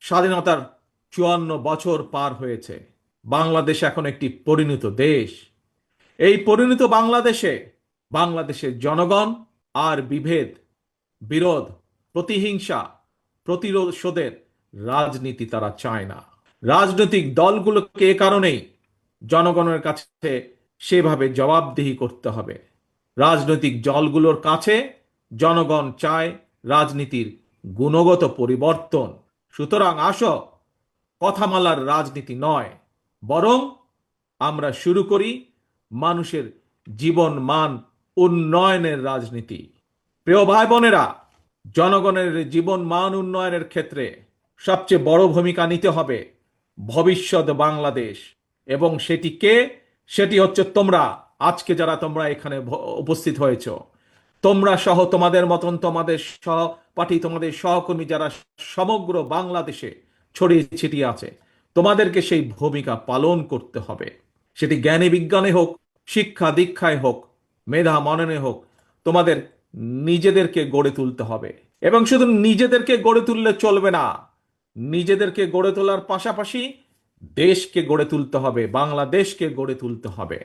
স্বাধীনতার 54 বছর পার হয়েছে। বাংলাদেশ এখন একটি পরিণত দেশ। এই পরিণত বাংলাদেশে বাংলাদেশের জনগণ আর বিভেদ, বিরোধ, প্রতিহিংসা, প্রতিশোধের রাজনীতি তারা চায় না। রাজনৈতিক দলগুলোকে এ কারণেই জনগণের কাছে সেভাবে জবাবদিহি করতে হবে। রাজনৈতিক দলগুলোর কাছে জনগণ চায় রাজনীতির গুণগত পরিবর্তন। সুতরাং আসো, কথামালার রাজনীতি নয়, বরং আমরা শুরু করি মানুষের জীবন মান উন্নয়নের রাজনীতি। প্রিয় ভাই বোনেরা, জনগণের জীবন মান উন্নয়নের ক্ষেত্রে সবচেয়ে বড় ভূমিকা নিতে হবে ভবিষ্যৎ বাংলাদেশ। এবং সেটি কে? সেটি হচ্ছে তোমরা। আজকে যারা তোমরা এখানে উপস্থিত হয়েছ, তোমরা সহ তোমাদের মতন তোমাদের সহপাঠী, তোমাদের সহকর্মী যারা সমগ্র বাংলাদেশে ছড়িয়ে ছিটিয়ে আছে, তোমাদেরকে সেই ভূমিকা পালন করতে হবে। সেটি জ্ঞানী বিজ্ঞানে হোক, শিক্ষা দীক্ষায় হোক, মেধা মননে হোক, তোমাদের নিজেদেরকে গড়ে তুলতে হবে। এবং শুধু নিজেদেরকে গড়ে তুললে চলবে না, নিজেদেরকে গড়ে তোলার পাশাপাশি দেশকে গড়ে তুলতে হবে, বাংলাদেশকে গড়ে তুলতে হবে।